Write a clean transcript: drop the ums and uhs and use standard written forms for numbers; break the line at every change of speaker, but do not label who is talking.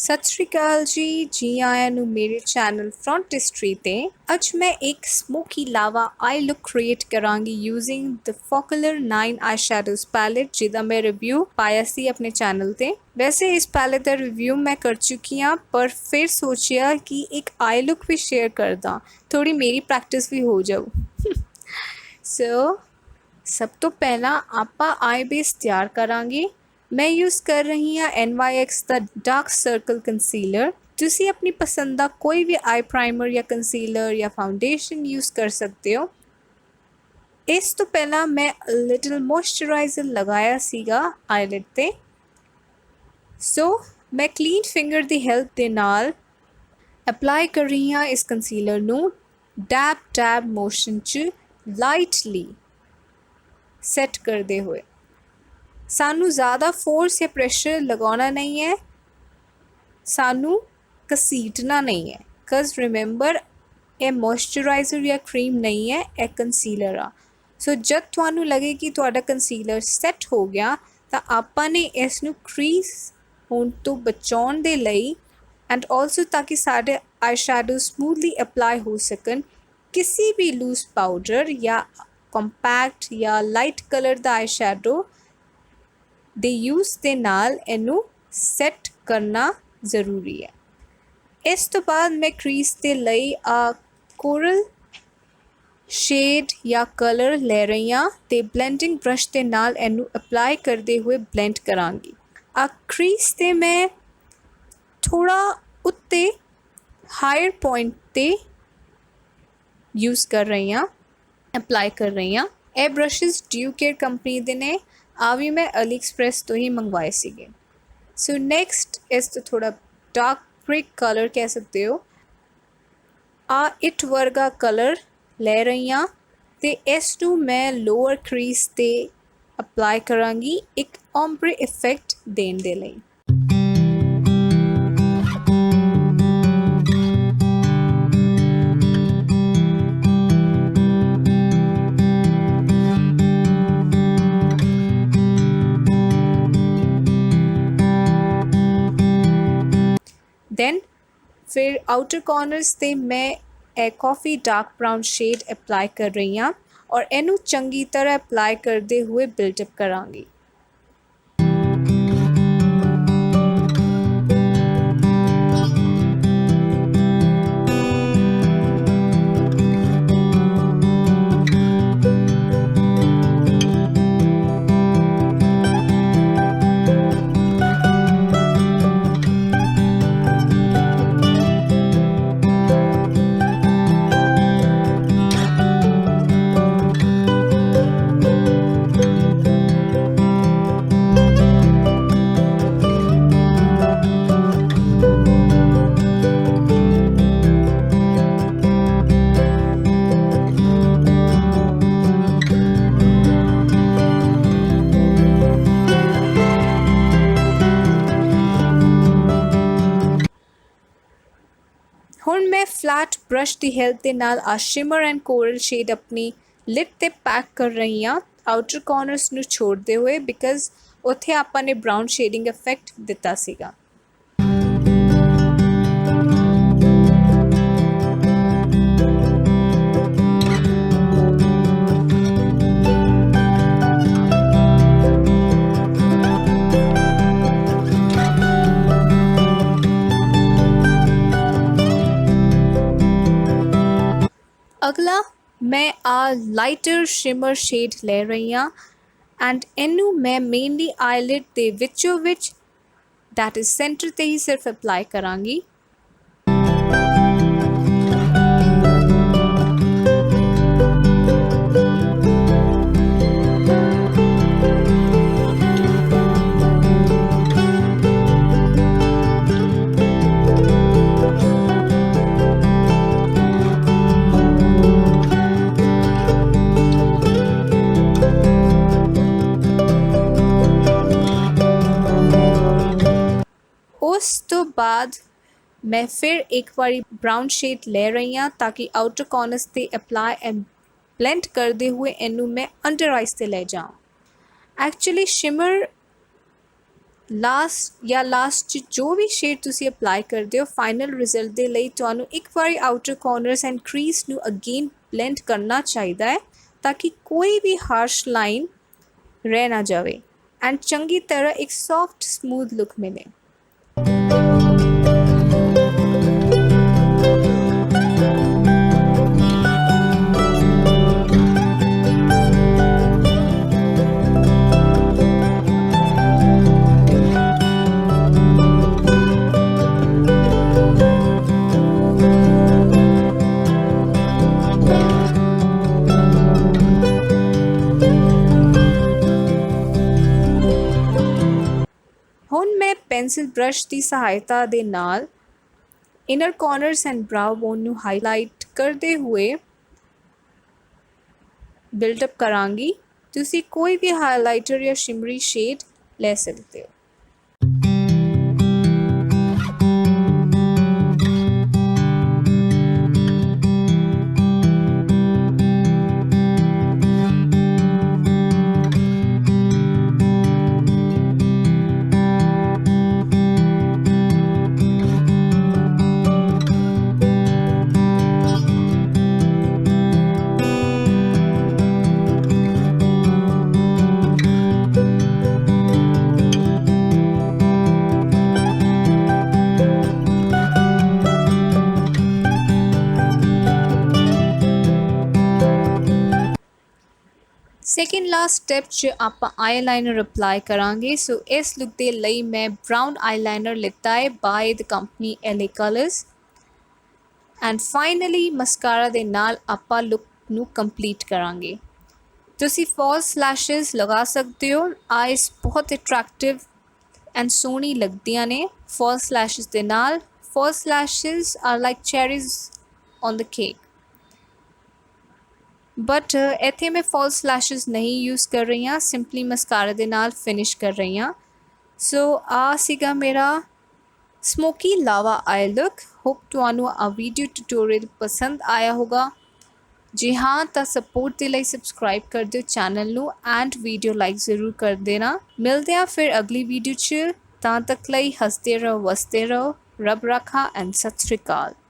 ਸਤਿ ਸ਼੍ਰੀ ਅਕਾਲ ਜੀ, ਜੀ ਆਇਆਂ ਨੂੰ ਮੇਰੇ ਚੈਨਲ ਫਰੰਟ ਹਿਸਟਰੀ ਤੇ। ਅੱਜ ਮੈਂ ਇੱਕ smoky Lava I look create ਕਰਾਂਗੀ ਯੂਜ਼ਿੰਗ ਦ ਫੋਕਲਰ 9 ਆਈ ਸ਼ੈਡੋਜ਼ ਪੈਲੇਟ, ਜਿਹਦਾ ਮੈਂ ਰਿਵਿਊ ਪਾਇਆ ਸੀ ਆਪਣੇ ਚੈਨਲ ਤੇ। ਵੈਸੇ ਇਸ ਪੈਲੇਟ ਦਾ ਰਿਵਿਊ ਮੈਂ ਕਰ ਚੁੱਕੀ ਹਾਂ, ਪਰ ਫਿਰ ਸੋਚਿਆ ਕਿ ਇੱਕ ਆਈ ਲੁੱਕ ਵੀ ਸ਼ੇਅਰ ਕਰਦਾ, ਥੋੜੀ ਮੇਰੀ ਪ੍ਰੈਕਟਿਸ ਵੀ ਹੋ ਜਾਊ। ਸੋ ਸਭ ਤੋਂ ਪਹਿਲਾਂ ਆਪਾਂ ਆਈ ਬੇਸ ਤਿਆਰ ਕਰਾਂਗੇ। ਮੈਂ ਯੂਜ਼ ਕਰ ਰਹੀ ਹਾਂ NYX ਦਾ ਡਾਰਕ ਸਰਕਲ ਕੰਸੀਲਰ। ਤੁਸੀਂ ਆਪਣੀ ਪਸੰਦ ਦਾ ਕੋਈ ਵੀ ਆਈ ਪ੍ਰਾਈਮਰ ਜਾਂ ਕੰਸੀਲਰ ਜਾਂ ਫਾਊਂਡੇਸ਼ਨ ਯੂਜ਼ ਕਰ ਸਕਦੇ ਹੋ। ਇਸ ਤੋਂ ਪਹਿਲਾਂ ਮੈਂ ਲਿਟਲ ਮੋਇਸਚਰਾਈਜ਼ਰ ਲਗਾਇਆ ਸੀਗਾ ਆਈਲਿਡ ਤੇ। ਸੋ ਮੈਂ ਕਲੀਨ ਫਿੰਗਰ ਦੀ ਹੈਲਪ ਦੇ ਨਾਲ ਅਪਲਾਈ ਕਰ ਰਹੀ ਹਾਂ ਇਸ ਕੰਸੀਲਰ ਨੂੰ ਡੈਬ ਮੋਸ਼ਨ 'ਚ ਲਾਈਟਲੀ ਸੈੱਟ ਕਰਦੇ ਹੋਏ। ਸਾਨੂੰ ज़्यादा फोर्स या प्रेशर लगाना नहीं है, सानू घसीटना नहीं है। कज रिमेंबर ये मॉइस्चराइज़र या क्रीम नहीं है, ये कंसीलर आ। सो जब तुहानू लगे कि तुहाडा कंसीलर सैट हो गया तो आपां ने इसनू क्रीज होण तो बचाउण दे लई एंड ऑल्सो ताकि साडे आई शैडो स्मूथली अप्लाई हो सकन, किसी भी लूज पाउडर या कंपैक्ट या लाइट कलर दा आई शैडो ਦੇ ਯੂਜ਼ ਦੇ ਨਾਲ ਇਹਨੂੰ ਸੈੱਟ ਕਰਨਾ ਜ਼ਰੂਰੀ ਹੈ। ਇਸ ਤੋਂ ਬਾਅਦ ਮੈਂ ਕ੍ਰੀਜ਼ ਦੇ ਲਈ ਕੋਰਲ ਸ਼ੇਡ ਜਾਂ ਕਲਰ ਲੈ ਰਹੀ ਹਾਂ ਤੇ ਬਲੈਂਡਿੰਗ ਬ੍ਰਸ਼ ਦੇ ਨਾਲ ਇਹਨੂੰ ਅਪਲਾਈ ਕਰਦੇ ਹੋਏ ਬਲੈਂਡ ਕਰਾਂਗੀ। ਕ੍ਰੀਜ਼ ਤੇ ਮੈਂ ਥੋੜਾ ਉੱਤੇ ਹਾਇਰ ਪੁਆਇੰਟ ਤੇ ਯੂਜ਼ ਕਰ ਰਹੀ ਹਾਂ, ਅਪਲਾਈ ਕਰ ਰਹੀ ਹਾਂ। ਇਹ ਬ੍ਰਸ਼ਿਸ ਡਿਊ ਕੇਅਰ ਕੰਪਨੀ ਦੇ ਨੇ, ਆ ਵੀ ਮੈਂ ਅਲੀ ਐਕਸਪ੍ਰੈਸ ਤੋਂ ਹੀ ਮੰਗਵਾਏ ਸੀਗੇ। ਸੋ ਨੈਕਸਟ ਇਸ ਤੋਂ ਥੋੜਾ ਡਾਰਕ ਬ੍ਰਿਕ ਕਲਰ ਕਹਿ ਸਕਦੇ ਹੋ, ਇੱਟ ਵਰਗਾ ਕਲਰ ਲੈ ਰਹੀ ਹਾਂ ਤੇ ਇਸ ਨੂੰ ਮੈਂ ਲੋਅਰ ਕ੍ਰੀਜ਼ ਤੇ ਅਪਲਾਈ ਕਰਾਂਗੀ ਇੱਕ ਓਮਬਰੇ ਇਫੈਕਟ ਦੇਣ ਦੇ ਲਈ। ਦੈਨ ਫਿਰ ਆਊਟਰ ਕਾਰਨਰਸ ਤੇ ਮੈਂ ਇਹ ਕਾਫੀ ਡਾਰਕ ਬਰਾਊਨ ਸ਼ੇਡ ਅਪਲਾਈ ਕਰ ਰਹੀ ਹਾਂ ਔਰ ਇਹਨੂੰ ਚੰਗੀ ਤਰ੍ਹਾਂ ਅਪਲਾਈ ਕਰਦੇ ਹੋਏ ਬਿਲਡਅਪ ਕਰਾਂਗੀ। ਹੁਣ ਮੈਂ ਫਲੈਟ ਬ੍ਰਸ਼ ਦੀ ਹੈਲਪ ਦੇ ਨਾਲ ਸ਼ਿਮਰ ਐਂਡ ਕੋਰਲ ਸ਼ੇਡ ਆਪਣੀ ਲਿਡ ਤੇ ਪੈਕ ਕਰ ਰਹੀ ਹਾਂ, ਆਊਟਰ ਕਾਰਨਰਸ ਨੂੰ ਛੋੜਦੇ ਹੋਏ, ਬਿਕਾਜ਼ ਉੱਥੇ ਆਪਾਂ ਨੇ ਬਰਾਊਨ ਸ਼ੇਡਿੰਗ ਇਫੈਕਟ ਦਿੱਤਾ ਸੀਗਾ। ਅਗਲਾ ਮੈਂ ਲਾਈਟਰ ਸ਼ਿਮਰ ਸ਼ੇਡ ਲੈ ਰਹੀ ਹਾਂ ਐਂਡ ਇਹਨੂੰ ਮੈਂ ਮੇਨਲੀ ਆਈਲਿਡ ਦੇ ਵਿੱਚੋਂ ਵਿੱਚ ਦੈਟ ਇਜ਼ ਸੈਂਟਰ ਤੇ ਹੀ ਸਿਰਫ ਅਪਲਾਈ ਕਰਾਂਗੀ। ਉਸ ਤੋਂ ਬਾਅਦ मैं फिर एक बारी ब्राउन शेड ले रही हाँ ताकि आउटर कॉर्नर्स ते अप्लाई एंड ब्लेंड करते हुए इनू मैं अंडर आइज ते ले जाऊँ। एक्चुअली शिमर ਲਾਸਟ ਜੋ ਵੀ ਸ਼ੇਡ ਤੁਸੀਂ ਅਪਲਾਈ ਕਰਦੇ ਹੋ, ਫਾਈਨਲ ਰਿਜ਼ਲਟ ਦੇ ਲਈ ਤੁਹਾਨੂੰ ਇੱਕ ਵਾਰੀ ਆਊਟਰ ਕਾਰਨਰਸ ਐਂਡ ਕ੍ਰੀਜ਼ ਨੂੰ ਅਗੇਨ ਬਲੈਂਡ ਕਰਨਾ ਚਾਹੀਦਾ ਹੈ ਤਾਂ ਕਿ ਕੋਈ ਵੀ ਹਾਰਸ਼ ਲਾਈਨ ਰਹਿ ਨਾ ਜਾਵੇ ਐਂਡ ਚੰਗੀ ਤਰ੍ਹਾਂ ਇੱਕ ਸੌਫਟ ਸਮੂਥ ਲੁੱਕ ਮਿਲੇ। ਹੁਣ ਮੈਂ ਪੈਨਸਿਲ ਬ੍ਰਸ਼ ਦੀ ਸਹਾਇਤਾ ਦੇ ਨਾਲ ਇਨਰ ਕਾਰਨਰਸ ਐਂਡ ਬ੍ਰਾਊ ਬੋਨ ਨੂੰ ਹਾਈਲਾਈਟ ਕਰਦੇ ਹੋਏ ਬਿਲਡਅਪ ਕਰਾਂਗੀ। ਤੁਸੀਂ ਕੋਈ ਵੀ ਹਾਈਲਾਈਟਰ ਜਾਂ ਸ਼ਿਮਰੀ ਸ਼ੇਡ ਲੈ ਸਕਦੇ ਹੋ। ਸੈਕਿੰਡ ਲਾਸਟ ਸਟੈਪ 'ਚ ਆਪਾਂ ਆਈਲਾਈਨਰ ਅਪਲਾਈ ਕਰਾਂਗੇ। ਸੋ ਇਸ ਲੁੱਕ ਦੇ ਲਈ ਮੈਂ ਬਰਾਊਨ ਆਈਲਾਈਨਰ ਲਿੱਤਾ ਹੈ bye the company LA colours and finally ਮਸਕਾਰਾ ਦੇ ਨਾਲ ਆਪਾਂ ਲੁੱਕ ਨੂੰ ਕੰਪਲੀਟ ਕਰਾਂਗੇ। ਤੁਸੀਂ ਫਾਲਸ ਲੈਸ਼ਜ਼ ਲਗਾ ਸਕਦੇ ਹੋ। ਆਈਜ਼ ਬਹੁਤ ਅਟਰੈਕਟਿਵ ਐਂਡ ਸੋਹਣੀ ਲੱਗਦੀਆਂ ਨੇ ਫਾਲਸ ਲੈਸ਼ਜ਼ ਦੇ ਨਾਲ। False lashes are like cherries on the cake, but ਇੱਥੇ ਮੈਂ ਫਾਲਸ ਲੈਸ਼ਜ਼ ਨਹੀਂ ਯੂਜ਼ ਕਰ ਰਹੀ ਹਾਂ, ਸਿੰਪਲੀ ਮਸਕਾਰਾ ਦੇ ਨਾਲ ਫਿਨਿਸ਼ ਕਰ ਰਹੀ ਹਾਂ। ਸੋ ਆ ਸੀਗਾ ਮੇਰਾ smoky Lava I look. Hop ਤੁਹਾਨੂੰ ਆ ਵੀਡੀਓ ਟਿਊਟੋਰੀਅਲ ਪਸੰਦ ਆਇਆ ਹੋਗਾ। ਜੇ ਹਾਂ ਤਾਂ ਸਪੋਰਟ ਦੇ ਲਈ ਸਬਸਕ੍ਰਾਈਬ ਕਰ ਦਿਓ ਚੈਨਲ ਨੂੰ ਐਂਡ ਵੀਡੀਓ ਲਾਈਕ ਜ਼ਰੂਰ ਕਰ ਦੇਣਾ। ਮਿਲਦੇ ਹਾਂ ਫਿਰ ਅਗਲੀ ਵੀਡੀਓ 'ਚ। ਤਾਂ ਤੱਕ ਲਈ ਹੱਸਦੇ ਰਹੋ, ਵਸਦੇ ਰਹੋ। ਰੱਬ ਰਾਖਾ ਐਂਡ ਸਤਿ ਸ਼੍ਰੀ ਅਕਾਲ।